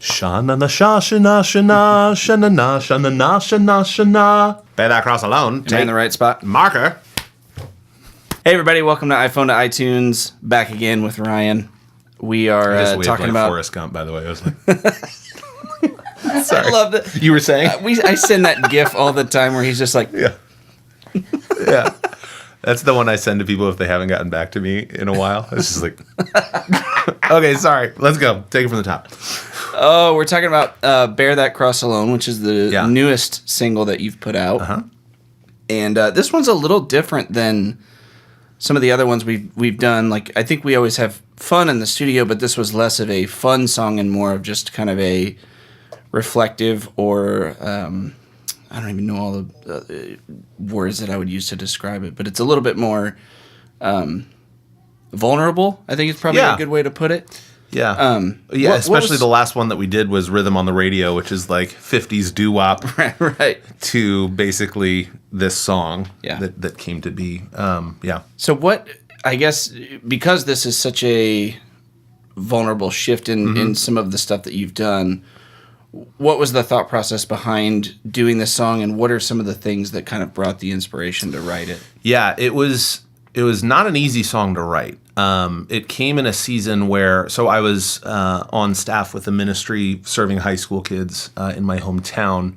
Sha-na-na, sha-sha-na, sha-na, sha-na-na, sha-na-na, sha-na, sha-na. Bear that cross alone. Am I in the right spot? Marker. Hey, everybody. Welcome to iPhone to iTunes. Back again with Ryan. We are talking about... Forrest Gump, by the way. I was like... Sorry. I love that. You were saying? I send that GIF all the time where he's just like... Yeah. Yeah. That's the one I send to people if they haven't gotten back to me in a while. It's just like... Okay, sorry. Let's go. Take it from the top. Oh, we're talking about Bear That Cross Alone, which is the newest single that you've put out. Uh-huh. And this one's a little different than some of the other ones we've done. Like, I think we always have fun in the studio, but this was less of a fun song and more of just kind of a reflective or... I don't even know all the words that I would use to describe it, but it's a little bit more vulnerable. I think it's probably a good way to put it. Yeah. Especially the last one that we did was Rhythm on the Radio, which is like 50s doo-wop right. to basically this song that came to be. So what, I guess, because this is such a vulnerable shift in some of the stuff that you've done, what was the thought process behind doing this song, and what are some of the things that kind of brought the inspiration to write it? Yeah, it was not an easy song to write. It came in a season where, so I was on staff with a ministry serving high school kids in my hometown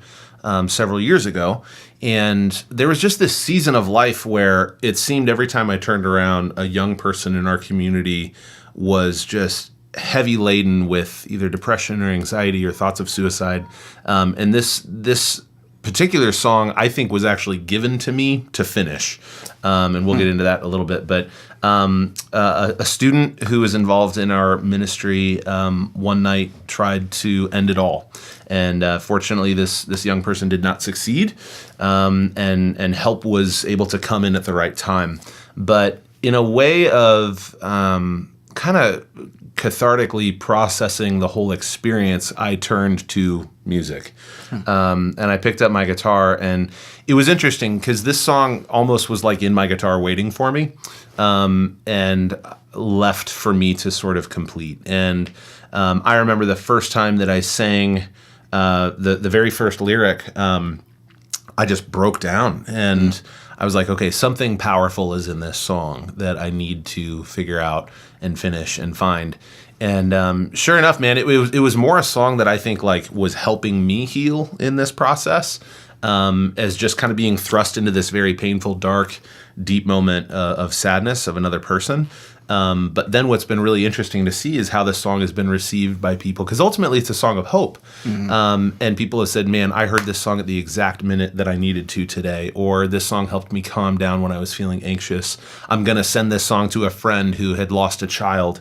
several years ago, and there was just this season of life where it seemed every time I turned around, a young person in our community was just heavy laden with either depression or anxiety or thoughts of suicide. And this particular song, I think, was actually given to me to finish. And we'll get into that a little bit. But a student who was involved in our ministry one night tried to end it all. And fortunately, this young person did not succeed. And help was able to come in at the right time. But in a way of kind of cathartically processing the whole experience, I turned to music. And I picked up my guitar, and it was interesting because this song almost was like in my guitar waiting for me, and left for me to sort of complete. And I remember the first time that I sang the very first lyric, I just broke down, and I was like, okay, something powerful is in this song that I need to figure out and finish and find. And sure enough, man, it was more a song that I think like was helping me heal in this process, as just kind of being thrust into this very painful, dark, deep moment of sadness of another person. But then what's been really interesting to see is how this song has been received by people, because ultimately it's a song of hope. And people have said, man, I heard this song at the exact minute that I needed to today, or this song helped me calm down when I was feeling anxious. I'm going to send this song to a friend who had lost a child.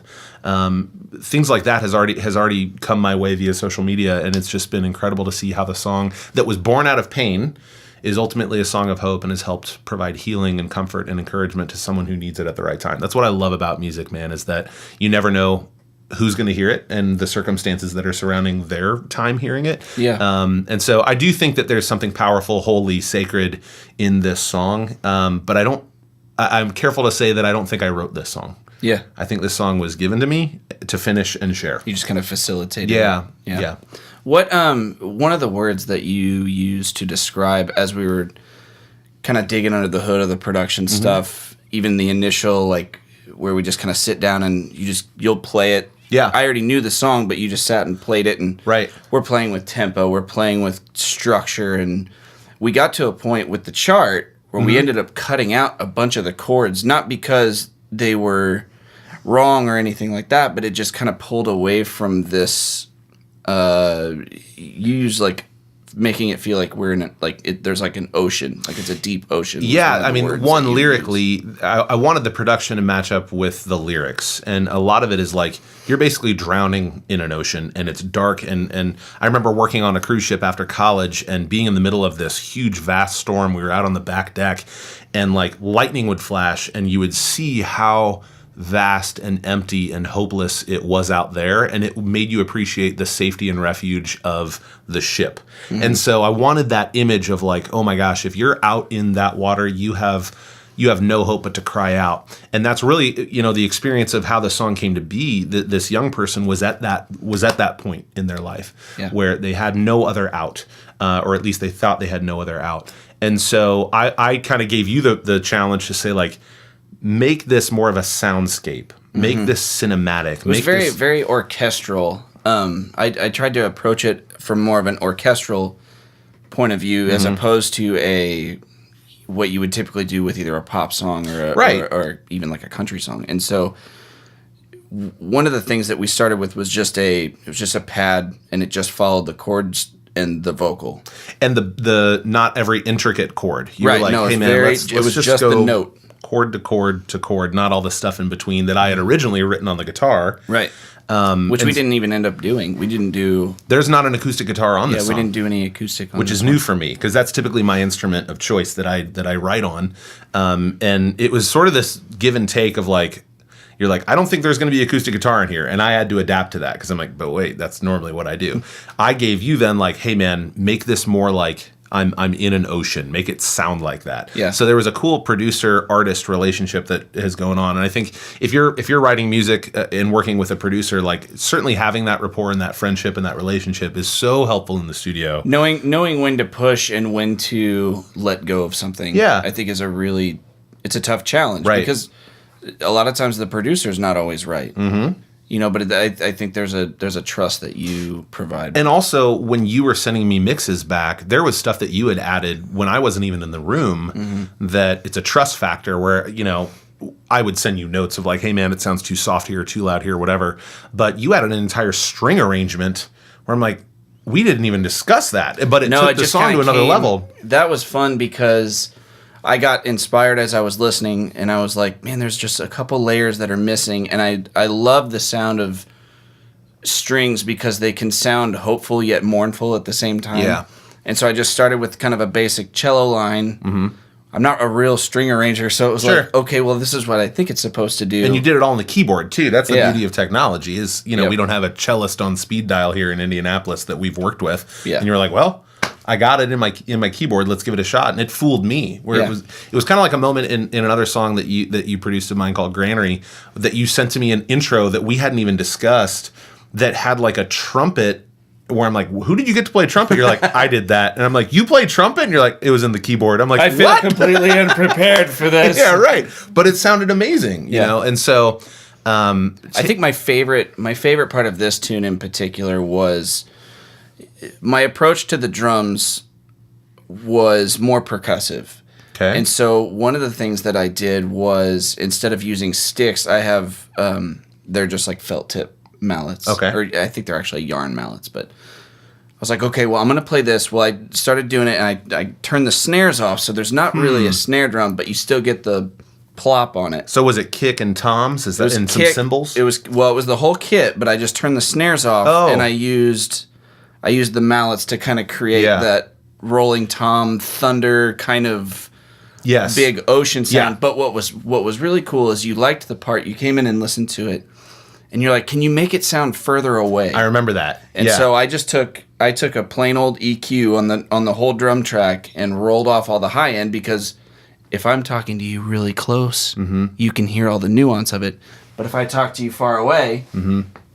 Things like that has already come my way via social media, and it's just been incredible to see how the song that was born out of pain is ultimately a song of hope and has helped provide healing and comfort and encouragement to someone who needs it at the right time. That's what I love about music, man, is that you never know who's going to hear it and the circumstances that are surrounding their time hearing it. Yeah. And so I do think that there's something powerful, holy, sacred in this song. But I'm careful to say that I don't think I wrote this song. Yeah. I think this song was given to me to finish and share. You just kind of facilitated it. Yeah. Yeah. What one of the words that you used to describe as we were kind of digging under the hood of the production stuff, even the initial, like, where we just kind of sit down and you'll play it. Yeah. I already knew the song, but you just sat and played it, and we're playing with tempo, we're playing with structure, and we got to a point with the chart where we ended up cutting out a bunch of the chords, not because they were wrong or anything like that, but it just kind of pulled away from this use, like, making it feel like we're in there's like an ocean, like it's a deep ocean. Yeah, I mean, one, lyrically, I wanted the production to match up with the lyrics, and a lot of it is like you're basically drowning in an ocean, and it's dark, and I remember working on a cruise ship after college and being in the middle of this huge, vast storm. We were out on the back deck, and like lightning would flash, and you would see how vast and empty and hopeless it was out there, and it made you appreciate the safety and refuge of the ship. And so I wanted that image of like, oh my gosh, if you're out in that water, you have you have no hope but to cry out. And that's really, the experience of how the song came to be. This young person was at that point in their life where they had no other out, or at least they thought they had no other out. And so I kind of gave you the challenge to say, like, make this more of a soundscape, make this cinematic. It was very orchestral. I tried to approach it from more of an orchestral point of view as opposed to what you would typically do with either a pop song or even like a country song. And so one of the things that we started with was just a pad, and it just followed the chords and the vocal. And the not every intricate chord. You were like, hey man, let's it was just go the note. Chord to chord to chord, not all the stuff in between that I had originally written on the guitar. Right. Which we didn't even end up doing. We didn't do... There's not an acoustic guitar on this song. Yeah, we didn't do any acoustic on which is new for me, because that's typically my instrument of choice that I write on. And it was sort of this give and take of like, you're like, I don't think there's going to be acoustic guitar in here. And I had to adapt to that, because I'm like, but wait, that's normally what I do. I gave you then like, hey man, make this more like... I'm in an ocean. Make it sound like that. Yeah. So there was a cool producer-artist relationship that is going on, and I think if you're writing music and working with a producer, like certainly having that rapport and that friendship and that relationship is so helpful in the studio. Knowing when to push and when to let go of something. Yeah. I think it's a tough challenge, right? Because a lot of times the producer's not always right. Mm-hmm. But I think there's a trust that you provide. And also, when you were sending me mixes back, there was stuff that you had added when I wasn't even in the room that it's a trust factor where, I would send you notes of like, hey man, it sounds too soft here, too loud here, whatever. But you had an entire string arrangement where I'm like, we didn't even discuss that. But it took the song to another level. That was fun because... I got inspired as I was listening, and I was like, man, there's just a couple layers that are missing, and I love the sound of strings because they can sound hopeful yet mournful at the same time. Yeah. And so I just started with kind of a basic cello line. Mm-hmm. I'm not a real string arranger, so it was like, okay, well, this is what I think it's supposed to do. And you did it all on the keyboard, too. That's the beauty of technology is, we don't have a cellist on speed dial here in Indianapolis that we've worked with. Yeah. And you're like, well... I got it in my keyboard. Let's give it a shot, and it fooled me. It was kind of like a moment in another song that you produced of mine called Granary that you sent to me an intro that we hadn't even discussed that had like a trumpet. Where I'm like, who did you get to play trumpet? You're like, I did that, and I'm like, you played trumpet, and you're like, it was in the keyboard. I'm like, I feel completely unprepared for this. Yeah, right. But it sounded amazing, you know, and so I think my favorite part of this tune in particular was. My approach to the drums was more percussive. Okay. And so one of the things that I did was instead of using sticks, I have they're just like felt tip mallets. Okay. Or I think they're actually yarn mallets, but I was like, okay, well, I'm going to play this. Well, I started doing it, and I turned the snares off, so there's not really a snare drum, but you still get the plop on it. So was it kick and toms? Is that in some cymbals? It was the whole kit, but I just turned the snares off, and I used the mallets to kind of create that rolling tom thunder kind of big ocean sound. Yeah. But what was really cool is you liked the part. You came in and listened to it, and you're like, "Can you make it sound further away?" I remember that. And so I took a plain old EQ on the whole drum track and rolled off all the high end because if I'm talking to you really close, you can hear all the nuance of it. But if I talk to you far away.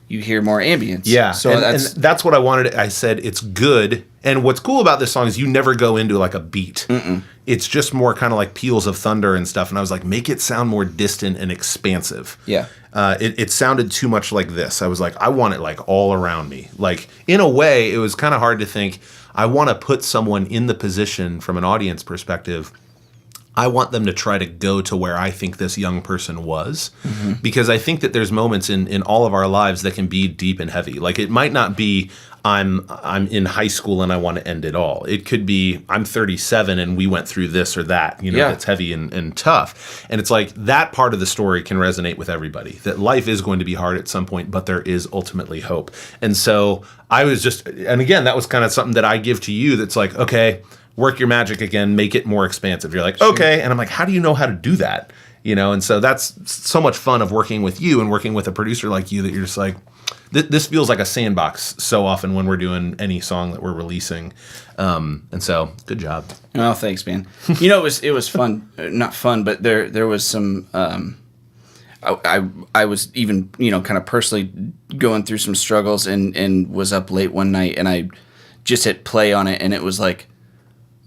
You hear more ambience. Yeah, so that's what I wanted. I said it's good, and what's cool about this song is you never go into like a beat. Mm-mm. It's just more kind of like peals of thunder and stuff. And I was like, make it sound more distant and expansive. Yeah, it sounded too much like this. I was like, I want it like all around me. Like in a way, it was kind of hard to think. I want to put someone in the position from an audience perspective. I want them to try to go to where I think this young person was, because I think that there's moments in all of our lives that can be deep and heavy. Like it might not be I'm in high school and I want to end it all. It could be I'm 37 and we went through this or that, that's heavy and tough. And it's like that part of the story can resonate with everybody, that life is going to be hard at some point, but there is ultimately hope. And so I was and again, that was kind of something that I give to you that's like, okay, work your magic again, make it more expansive. You're like, okay. And I'm like, how do you know how to do that? And so that's so much fun of working with you and working with a producer like you that you're just like, this feels like a sandbox so often when we're doing any song that we're releasing. And so good job. Oh, thanks, man. It was fun, not fun, but there was some, I was even, kind of personally going through some struggles and was up late one night and I just hit play on it and it was like,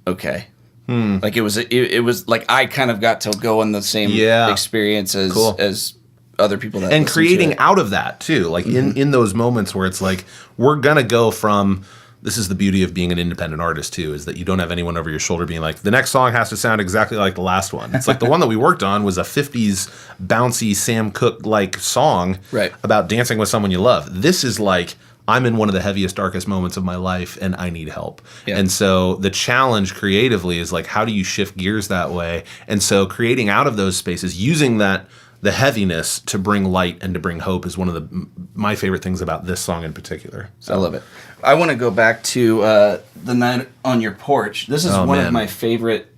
okay. Like it was like I kind of got to go on the same experience as other people that and creating out of that too, like in those moments where it's like we're gonna go from. This is the beauty of being an independent artist too, is that you don't have anyone over your shoulder being like, the next song has to sound exactly like the last one. It's like the one that we worked on was a 50s bouncy Sam Cooke like song about dancing with someone you love. This is like, I'm in one of the heaviest, darkest moments of my life and I need help. Yeah. And so the challenge creatively is like, how do you shift gears that way? And so creating out of those spaces, using the heaviness to bring light and to bring hope is one of my favorite things about this song in particular. So. I love it. I want to go back to The Night on Your Porch. This is one of my favorite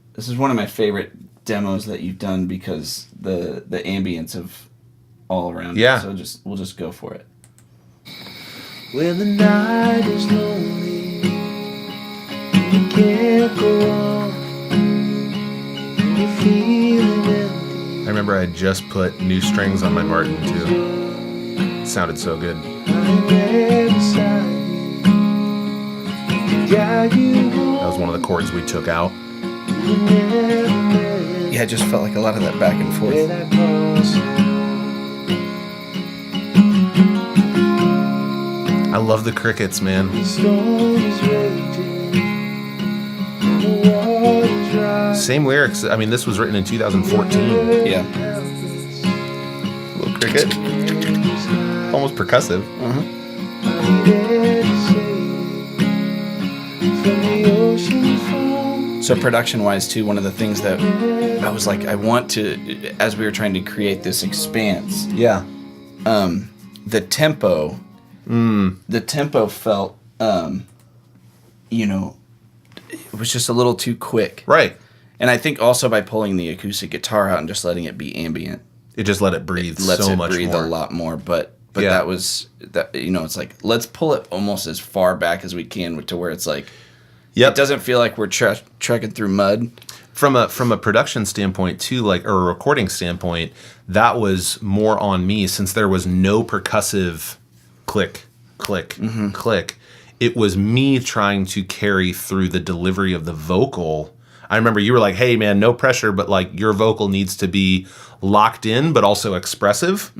demos that you've done because the ambience of all around it. So we'll just go for it. When the night is lonely, you can't go on, you're feeling empty. I remember I just put new strings on my Martin too. It sounded so good. That was one of the chords we took out. Yeah, it just felt like a lot of that back and forth. I love the crickets, man. Same lyrics. I mean, this was written in 2014. Yeah. Little cricket. Almost percussive. So production-wise, too, one of the things that I was like, I want to, as we were trying to create this expanse. Yeah. The tempo... The tempo felt, it was just a little too quick. Right. And I think also by pulling the acoustic guitar out and just letting it be ambient. It just let it breathe so much more. Lets it breathe a lot more. But that was, it's like, let's pull it almost as far back as we can to where it's like, it doesn't feel like we're trekking through mud. From a production standpoint too, like, or a recording standpoint, that was more on me since there was no percussive click, click, click. It was me trying to carry through the delivery of the vocal. I remember you were like, hey man, no pressure, but like your vocal needs to be locked in, but also expressive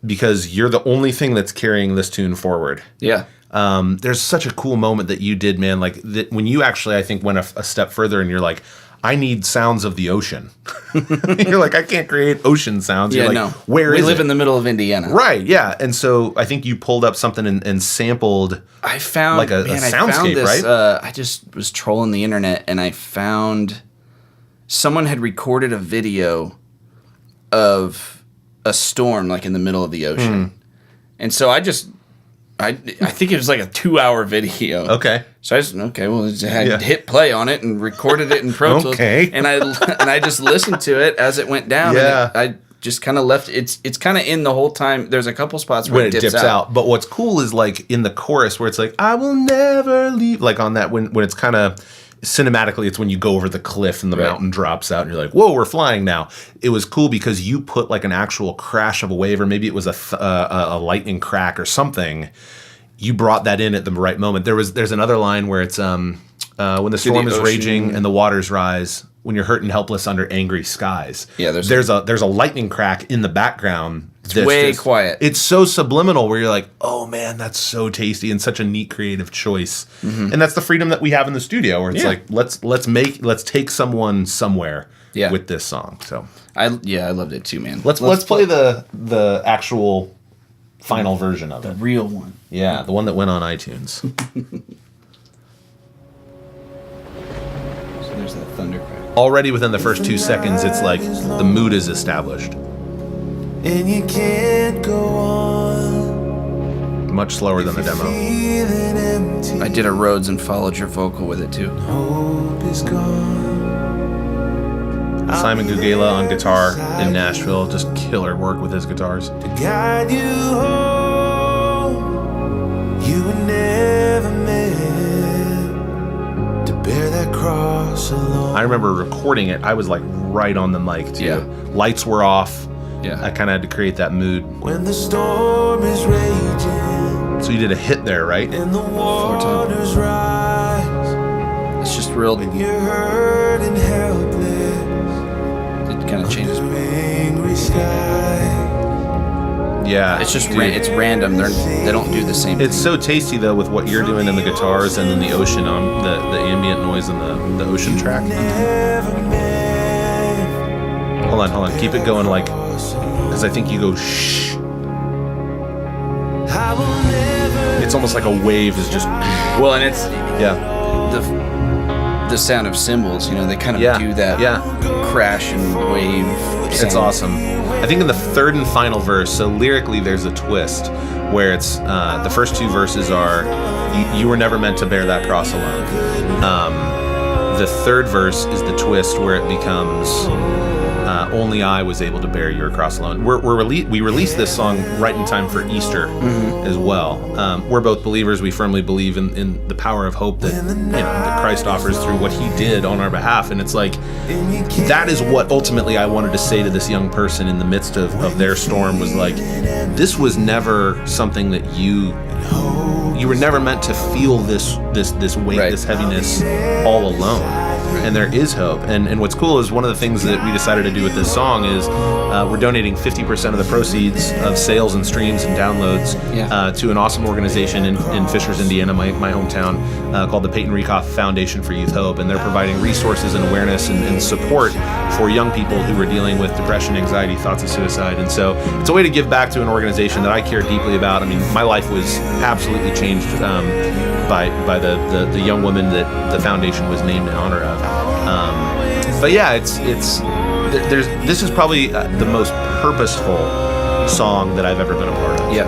because you're the only thing that's carrying this tune forward. Yeah. There's such a cool moment that you did, man. Like when you actually, I think, went a step further and you're like, I need sounds of the ocean. You're like, I can't create ocean sounds. You're like, where is it? We live in the middle of Indiana. Right, yeah. And so I think you pulled up something and sampled I found like a soundscape, right? I just was trolling the internet and I found someone had recorded a video of a storm like in the middle of the ocean. And so I think it was like a 2-hour video. Okay. So I just hit play on it and recorded it in Pro Tools. Okay. And I just listened to it as it went down. Yeah. And I just kind of left it's kind of in the whole time. There's a couple spots where it dips out. But what's cool is like in the chorus where it's like, I will never leave. Like on that when it's kind of cinematically, it's when you go over the cliff and the mountain drops out and you're like, whoa, we're flying now. It was cool because you put like an actual crash of a wave, or maybe it was a lightning crack or something. You brought that in at the right moment. There's another line where it's when the storm is raging and the waters rise, when you're hurt and helpless under angry skies. Yeah, there's a lightning crack in the background. It's way quiet. It's so subliminal where you're like, oh man, that's so tasty and such a neat creative choice. And that's the freedom that we have in the studio where it's like, let's take someone somewhere with this song. So I loved it too, man. Let's play the actual final version of it. The real one. Yeah, the one that went on iTunes. So there's that thundercrack. Already within the first 2 seconds, it's like the mood is established. And you can't go on. Much slower than the demo. I did a Rhodes and followed your vocal with it too. Hope is gone. Simon Gugela on guitar in Nashville, just killer work with his guitars. To guide you home, you were never meant to bear that cross alone. I remember recording it. I was like right on the mic too. Yeah. Lights were off. Yeah. I kind of had to create that mood. When the storm is raging So you did a hit there, right? and the waters rise, It's just real. when you're hurt and helpless, It kind of changes. under angry sky. Yeah. It's just dude. it's random. They don't do the same. It's so tasty though with what you're doing in the guitars and then the ocean on the ambient noise and the ocean track. Never meant Hold on. Keep it going like, because I think you go shh. I will never It's almost like a wave is just, Well, and it's yeah. the sound of cymbals. You know, they kind of Yeah. do that. Yeah. Crash and wave. It's sound. awesome. I think in the third and final verse, so lyrically there's a twist where it's the first two verses are you were never meant to bear that cross alone. The third verse is the twist where it becomes only I was able to bear your cross alone. We released this song right in time for Easter as well. We're both believers. We firmly believe in the power of hope that that Christ offers through what He did on our behalf. And it's like that is what ultimately I wanted to say to this young person in the midst of their storm was like, this was never something that you were never meant to feel this weight, Right. this heaviness all alone. And there is hope. And what's cool is one of the things that we decided to do with this song is we're donating 50% of the proceeds of sales and streams and downloads to an awesome organization in Fishers, Indiana, my hometown, called the Peyton Rekoff Foundation for Youth Hope. And they're providing resources and awareness and support for young people who are dealing with depression, anxiety, thoughts of suicide. And so it's a way to give back to an organization that I care deeply about. I mean, my life was absolutely changed by the young woman that the foundation was named in honor of. But yeah, this is probably the most purposeful song that I've ever been a part of. Yeah,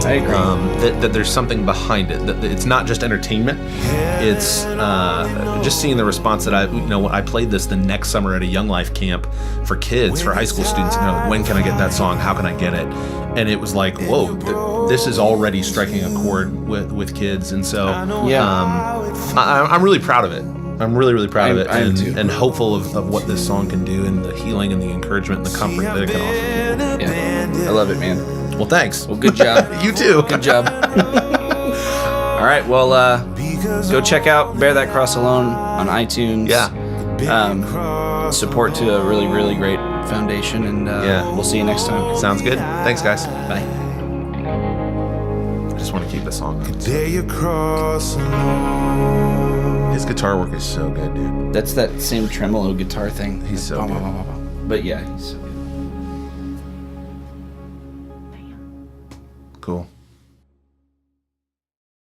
I agree. That there's something behind it. That it's not just entertainment. It's just seeing the response that I played this the next summer at a Young Life camp for kids, for high school students. And they're like, when can I get that song? How can I get it? And it was like, whoa, this is already striking a chord with kids. And so I'm really proud of it. I'm really, really proud of it, I am too. and hopeful of what this song can do and the healing and the encouragement and the comfort that it can offer people. Yeah, I love it, man. Well, thanks. Well, good job. You too. Good job. All right, well, go check out Bear That Cross Alone on iTunes. Yeah. Support to a really, really great foundation, and we'll see you next time. Sounds good. Thanks, guys. Bye. I just want to keep the song up. bear your cross alone. His guitar work is so good, dude. That's that same tremolo guitar thing. He's so Bah, good. bah, bah, bah, bah. But yeah, he's so good. Cool.